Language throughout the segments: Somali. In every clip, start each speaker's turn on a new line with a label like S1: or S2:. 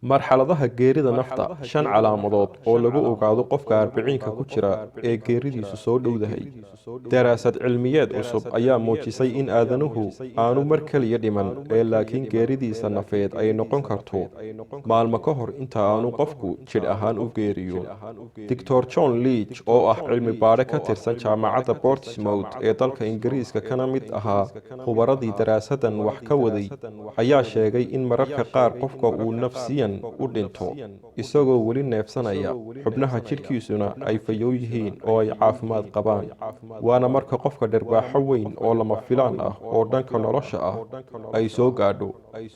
S1: marxaladaha geerida nafta 5 calaamadood oo lagu ogaado qofka arbiciinka ku jira ee geeridiisu soo dhowdahay. daraasad cilmiyeed cusub ayaa muujisay in aadanuhu aanu mar kaliya dhiman ee laakiin geeridiisa nafeed ay noqon karto maalmo ka hor inta aanu qofku jidh ahaan u geeriyo. Dr. John Leach oo ah cilmi baare ka tirsan jaamacadda Portsmouth ee dalka Ingiriiska kana mid ahaa khubaradii daraasadan wax ka waday ayaa sheegay in mararka qaar qofka uu nafsiyan u dhinto isagoo weli neefsanaya xubnaha jidhkiisuna ay fayow yihiin oo ay caafimaad qabaan. waana marka qofka dharbaaxo weyn oo lama filaan ah oo dhanka nolosha ah ay soo gaadho.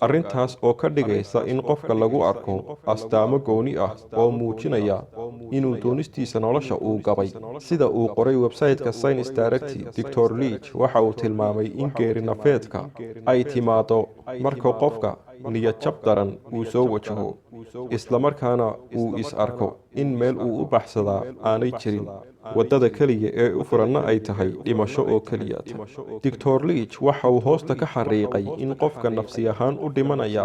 S1: arrintaas oo ka dhigaysa in qofka lagu arko astaamo gooni ah oo muujinaya inuu doonistiisa nolosha uu gabay. sida uu qoray website-ka Science Direct, Dr. Leach waxa uu tilmaamay in geeri nafeedka ay timaado marka qofka niyad jab daran uu soo wajaho isla markaana uu is arko in meel uu u baxsadaa aanay jirin, wadada kaliya ee u furanna ay tahay dhimasho oo kaliya. Dr. Leach waxa uu hoosta ka xariiqay in qofka nafsi ahaan u dhimanaya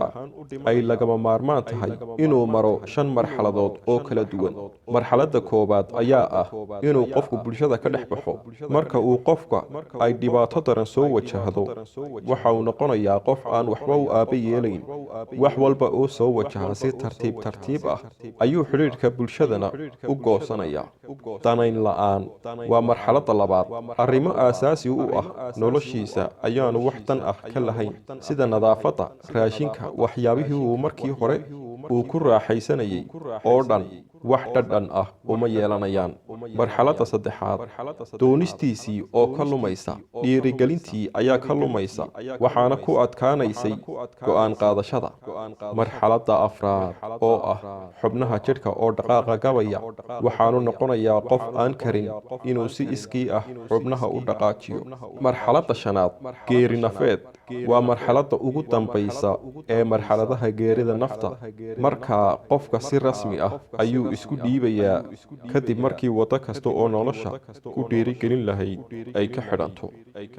S1: ay lagama maarmaan tahay inuu maro 5 marxaladood oo kala duwan. marxaladda koowaad ayaa ah inuu qofku bulshada ka dhex baxo. marka uu qofka ay dhibaato daran soo wajahdo waxa uu noqonayaa qof aan waxba u aaba yeelayn. wax walba oo soo wajaha si tartiib ah ayuu xiriirka bulshadana u goosanaya. danayn la'aan waa marxaladda labaad. arrimo aasaasi u ah noloshiisa ayaanu wax dan ah ka lahayn, sida nadaafadda, raashinka, waxyaabihii uu markii hore uu ku raaxaysanayay oo dhan wax dhadhan ah uma yeelanayaan. marxaladda saddexaad, doonistiisii oo ka lumaysa, dhiirigelintii ayaa ka lumaysa, waxaana ku adkaanaysay go'aan qaadashada. marxaladda afraad oo ah xubnaha jidhka oo dhaqaaqa gabaya, waxaanu noqonayaa qof aan karin inuu si iskii ah xubnaha u dhaqaajiyo. marxaladda shanaad, geeri nafeed, waa marxaladda ugu dambaysa ee marxaladaha geerida nafta. markaa qofka si rasmi ah ayuu isku dhiibayaa kadib markii waddo kasta oo nolosha ku dhiirigelin lahayd ay ka xidhanto.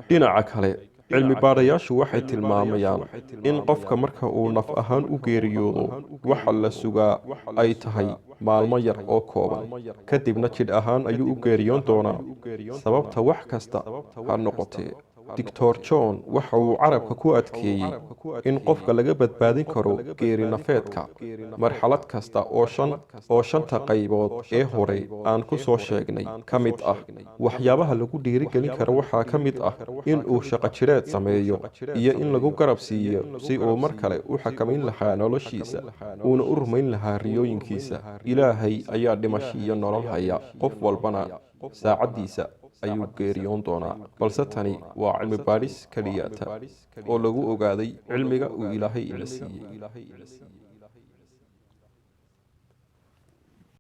S1: dhinaca kale, cilmi baadhayaashu waxay tilmaamayaan in qofka marka uu naf ahaan u geeriyoodo waxa la sugaa ay tahay maalmo yar oo kooban, kadibna jidh ahaan ayuu u geeriyoon doonaa. sababta wax kasta ha noqotee, Dr. John waxa uu carabka ku adkeeyey in qofka laga badbaadin karo geeri nafeedka marxalad kasta oo 5 qaybood ee hore aan ku soo sheegnay ka mid ah. waxyaabaha lagu dhiirigelin karo waxaa ka mid ah in uu shaqo jireed sameeyo iyo in lagu garab siiyo si uu mar kale u xakamayn lahaa noloshiisa uuna u rumayn lahaa riyooyinkiisa. ilaahay ayaa dhimashiyo nolol haya, qof walbana saacaddiisa ayuu geeriyoon doonaa. balse tani waa cilmi baadhis keliyata oo lagu ogaaday cilmiga uu ilaahay ina siiyey.